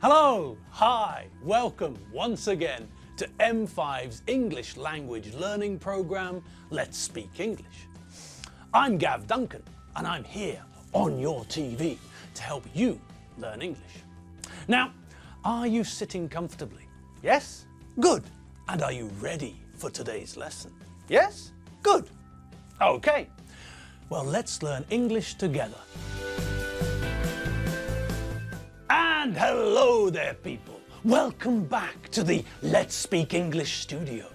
Hello, hi, welcome once again to M5's English language learning program, Let's Speak English. I'm Gav Duncan and I'm here on your TV to help you learn English. Now, are you sitting comfortably? Yes? Good. And are you ready for today's lesson? Yes? Good. Okay. Well, let's learn English together. And hello there, people. Welcome back to the Let's Speak English studio.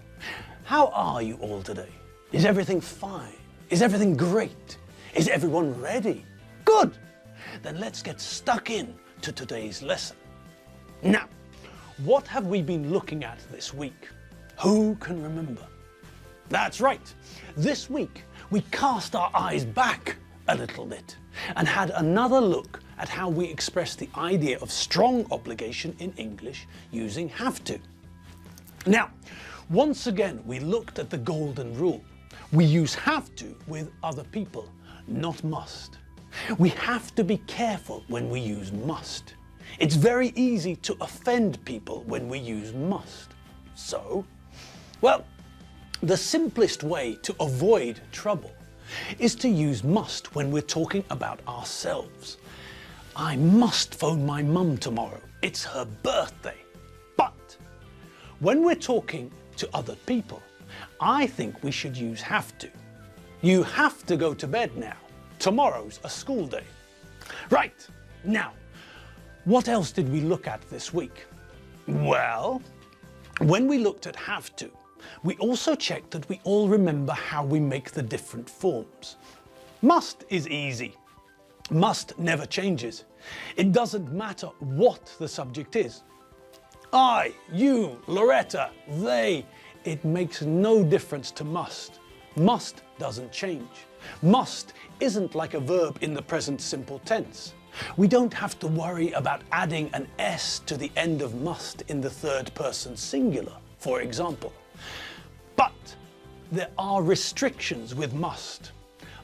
How are you all today? Is everything fine? Is everything great? Is everyone ready? Good. Then let's get stuck in to today's lesson. Now, what have we been looking at this week? Who can remember? That's right. This week, we cast our eyes back a little bit and had another look at how we express the idea of strong obligation in English using have to. Now, once again, we looked at the golden rule. We use have to with other people, not must. We have to be careful when we use must. It's very easy to offend people when we use must. So, well, the simplest way to avoid trouble is to use must when we're talking about ourselves. I must phone my mum tomorrow. It's her birthday. But when we're talking to other people, I think we should use have to. You have to go to bed now. Tomorrow's a school day. Right, now, what else did we look at this week? Well, when we looked at have to, we also checked that we all remember how we make the different forms. Must is easy. Must never changes. It doesn't matter what the subject is. I, you, Loretta, they. It makes no difference to must. Must doesn't change. Must isn't like a verb in the present simple tense. We don't have to worry about adding an S to the end of must in the third person singular, for example. But there are restrictions with must.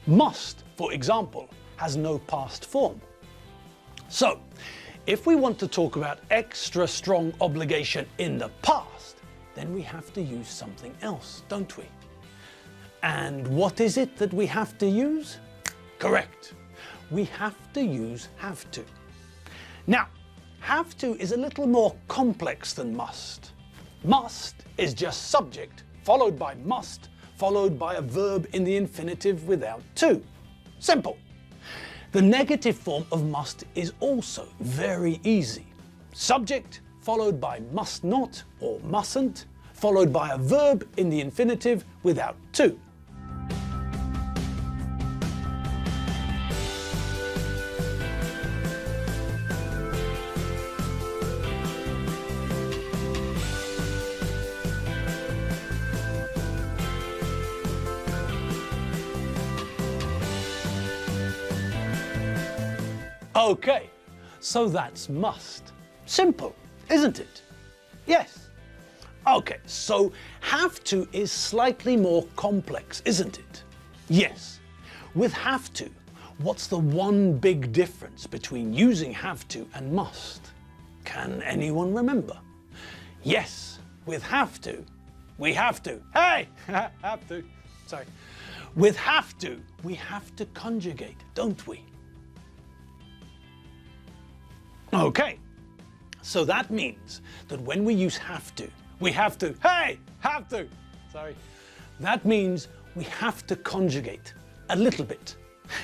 Must, for example, has no past form. So, if we want to talk about extra strong obligation in the past, then we have to use something else, don't we? And what is it that we have to use? Correct. We have to use have to. Now, have to is a little more complex than must. Must is just subject, followed by must, followed by a verb in the infinitive without to. Simple. The negative form of must is also very easy. Subject followed by must not or mustn't, followed by a verb in the infinitive without to. Okay, so that's must. Simple, isn't it? Yes. Okay, so have to is slightly more complex, isn't it? Yes. With have to, what's the one big difference between using have to and must? Can anyone remember? Yes, with have to, we have to. Hey! have to. Sorry. With have to, we have to conjugate, don't we? Okay, so that means that when we use have to, we have to, hey, have to, sorry. That means we have to conjugate a little bit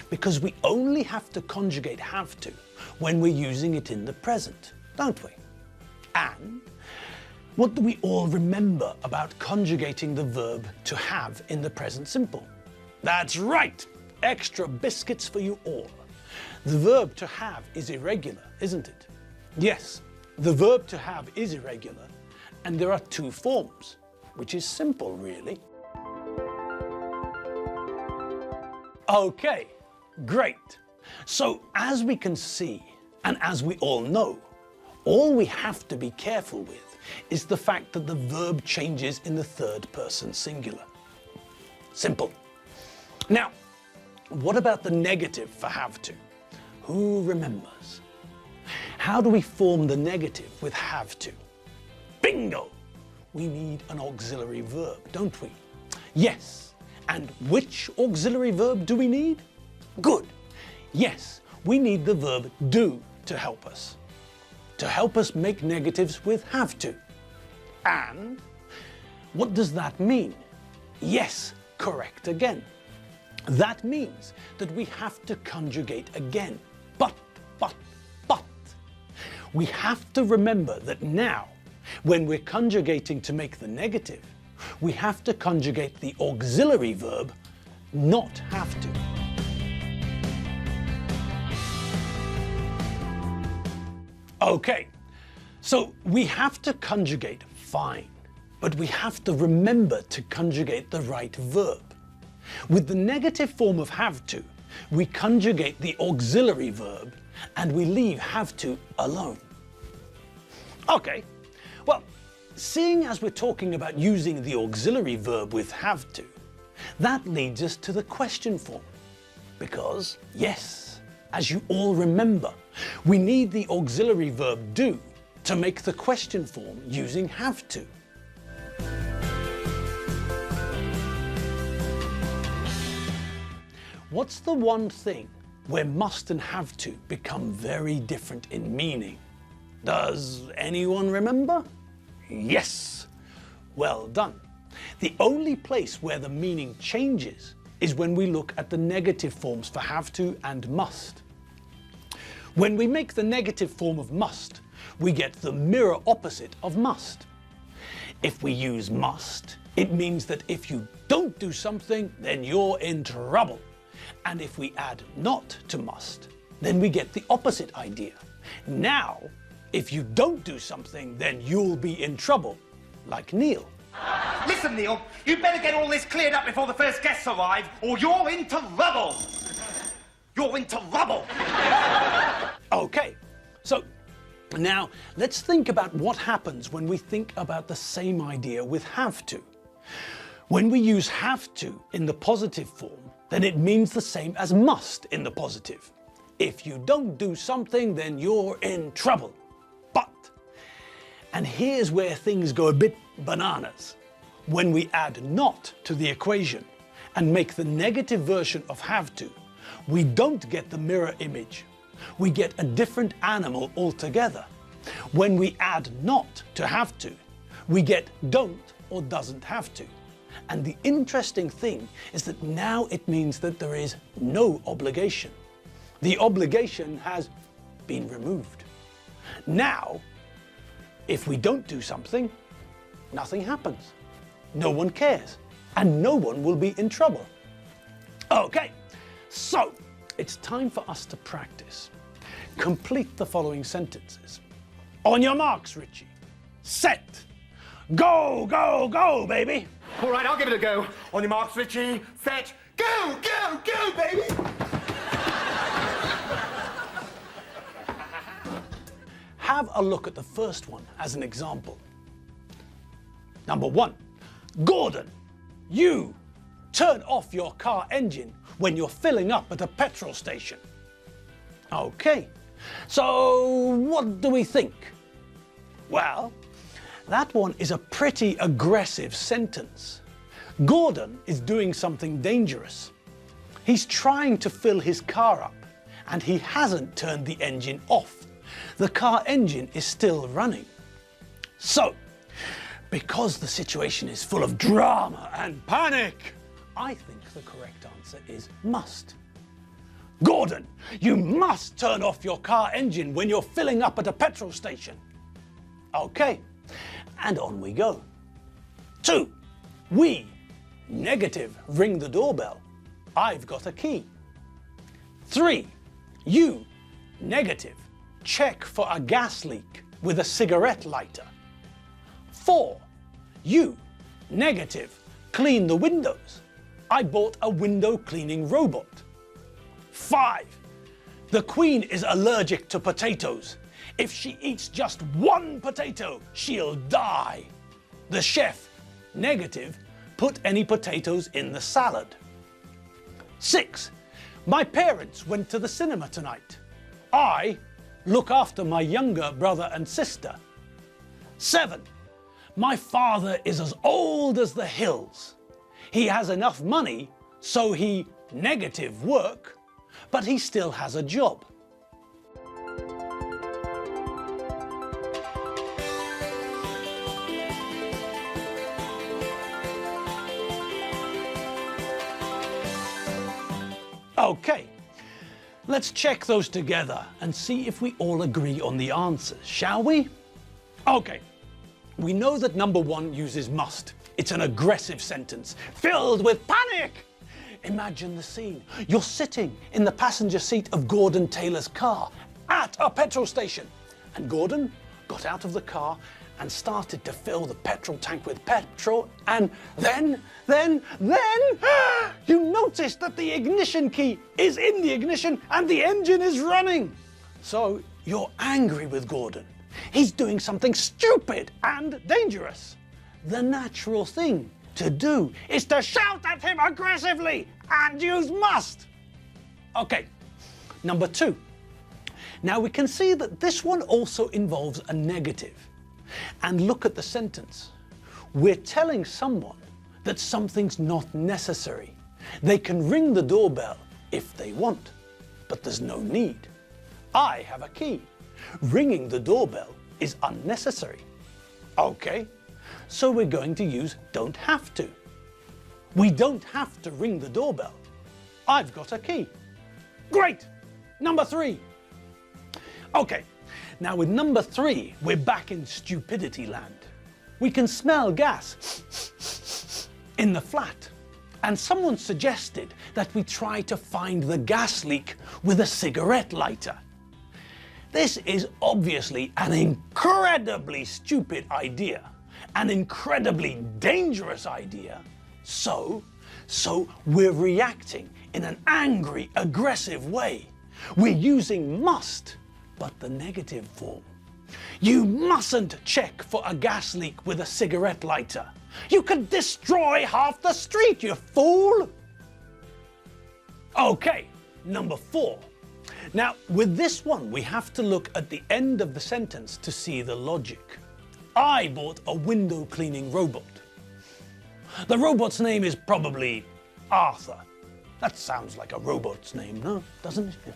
because we only have to conjugate have to when we're using it in the present, don't we? And what do we all remember about conjugating the verb to have in the present simple? That's right, extra biscuits for you all. The verb to have is irregular, isn't it? Yes, the verb to have is irregular, and there are two forms, which is simple, really. Okay, great. So as we can see, and as we all know, all we have to be careful with is the fact that the verb changes in the third person singular. Simple. Now, what about the negative for have to? Who remembers? how do we form the negative with have to? Bingo! We need an auxiliary verb, don't we? Yes. And which auxiliary verb do we need? Good. Yes, we need the verb do to help us. To help us make negatives with have to. And what does that mean? Yes, correct again. That means that we have to conjugate again. But. We have to remember that now, when we're conjugating to make the negative, we have to conjugate the auxiliary verb not have to. Okay, so we have to conjugate fine, but we have to remember to conjugate the right verb. With the negative form of have to, we conjugate the auxiliary verb and we leave have to alone. Okay, well, seeing as we're talking about using the auxiliary verb with have to, that leads us to the question form. Because, yes, as you all remember, we need the auxiliary verb do to make the question form using have to. What's the one thing where must and have to become very different in meaning? Does anyone remember? Yes! Well done. The only place where the meaning changes is when we look at the negative forms for have to and must. When we make the negative form of must, we get the mirror opposite of must. If we use must, it means that if you don't do something, then you're in trouble. And if we add not to must, then we get the opposite idea. Now, if you don't do something, then you'll be in trouble, like Neil. Listen, Neil, you better get all this cleared up before the first guests arrive, or you're into rubble. You're into rubble. Okay, so now let's think about what happens when we think about the same idea with have to. When we use have to in the positive form, then it means the same as must in the positive. If you don't do something, then you're in trouble. But, and here's where things go a bit bananas. When we add not to the equation and make the negative version of have to, we don't get the mirror image. We get a different animal altogether. When we add not to have to, we get don't or doesn't have to. And the interesting thing is that now it means that there is no obligation. The obligation has been removed. Now, if we don't do something, nothing happens. No one cares, and no one will be in trouble. Okay, so it's time for us to practice. Complete the following sentences. On your marks, Richie. Set. Go, go, go, baby. All right, I'll give it a go. On your marks, Richie, set, go, go, go, baby! Have a look at the first one as an example. Number 1. Gordon, you turn off your car engine when you're filling up at a petrol station. Okay, so what do we think? Well, that one is a pretty aggressive sentence. Gordon is doing something dangerous. He's trying to fill his car up, and he hasn't turned the engine off. The car engine is still running. So, because the situation is full of drama and panic, I think the correct answer is must. Gordon, you must turn off your car engine when you're filling up at a petrol station. Okay. And on we go. 2. We, negative, ring the doorbell. I've got a key. 3. You, negative, check for a gas leak with a cigarette lighter. 4. You, negative, clean the windows. I bought a window cleaning robot. 5. The Queen is allergic to potatoes. If she eats just one potato, she'll die. The chef, negative, put any potatoes in the salad. 6. My parents went to the cinema tonight. I, look after my younger brother and sister. 7. My father is as old as the hills. He has enough money, so he negative work, but he still has a job. Okay, let's check those together and see if we all agree on the answers, shall we? Okay, we know that number 1 uses must. It's an aggressive sentence, filled with panic. Imagine the scene. You're sitting in the passenger seat of Gordon Taylor's car at a petrol station. And Gordon got out of the car and started to fill the petrol tank with petrol, and then you notice that the ignition key is in the ignition and the engine is running. So you're angry with Gordon. He's doing something stupid and dangerous. The natural thing to do is to shout at him aggressively and use must. Okay, number 2. Now we can see that this one also involves a negative. And look at the sentence. We're telling someone that something's not necessary. They can ring the doorbell if they want, but there's no need. I have a key. Ringing the doorbell is unnecessary. Okay, so we're going to use don't have to. We don't have to ring the doorbell. I've got a key. Great! Number 3. Okay. Now with number 3, we're back in stupidity land. We can smell gas in the flat. And someone suggested that we try to find the gas leak with a cigarette lighter. This is obviously an incredibly stupid idea, an incredibly dangerous idea. So we're reacting in an angry, aggressive way. We're using must, but the negative form. You mustn't check for a gas leak with a cigarette lighter. You could destroy half the street, you fool! Okay, number 4. Now, with this one, we have to look at the end of the sentence to see the logic. I bought a window cleaning robot. The robot's name is probably Arthur. That sounds like a robot's name, no? Doesn't it?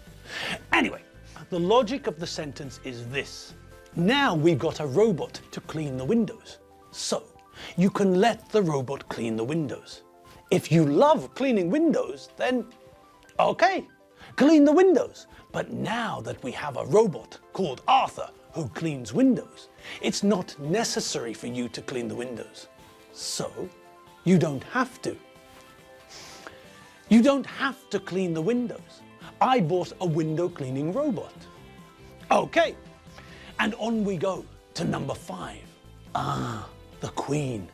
Anyway, the logic of the sentence is this. Now we've got a robot to clean the windows. So, you can let the robot clean the windows. If you love cleaning windows, then okay, clean the windows. But now that we have a robot called Arthur who cleans windows, it's not necessary for you to clean the windows. So, you don't have to. You don't have to clean the windows. I bought a window cleaning robot. Okay, and on we go to number 5. Ah, the Queen.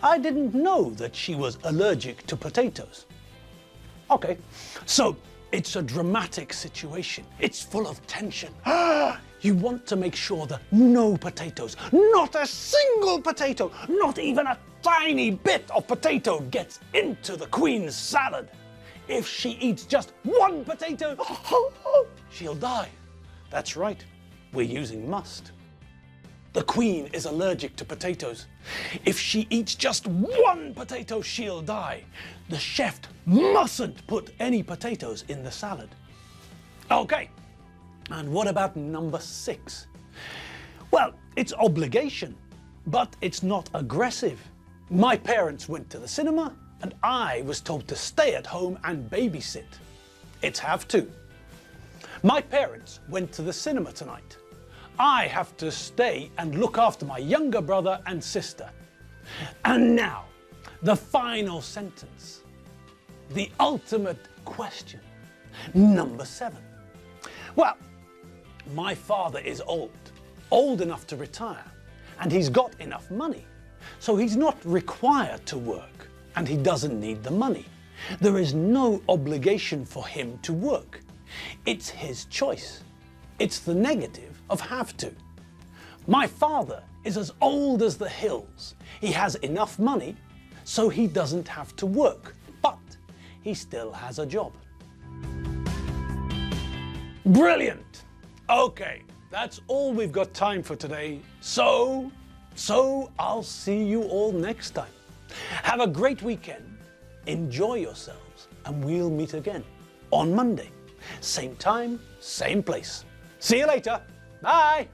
I didn't know that she was allergic to potatoes. Okay, so it's a dramatic situation. It's full of tension. You want to make sure that no potatoes, not a single potato, not even a tiny bit of potato gets into the Queen's salad. If she eats just one potato, she'll die. That's right, we're using must. The Queen is allergic to potatoes. If she eats just one potato, she'll die. The chef mustn't put any potatoes in the salad. Okay, and what about number 6? Well, it's obligation, but it's not aggressive. My parents went to the cinema, and I was told to stay at home and babysit. It's have to. My parents went to the cinema tonight. I have to stay and look after my younger brother and sister. And now, the final sentence. The ultimate question. Number 7. Well, my father is old enough to retire, and he's got enough money. So he's not required to work, and he doesn't need the money. There is no obligation for him to work. It's his choice. It's the negative of have to. My father is as old as the hills. He has enough money, so he doesn't have to work, but he still has a job. Brilliant! Okay, that's all we've got time for today. So I'll see you all next time. Have a great weekend, enjoy yourselves, and we'll meet again on Monday. Same time, same place. See you later. Bye.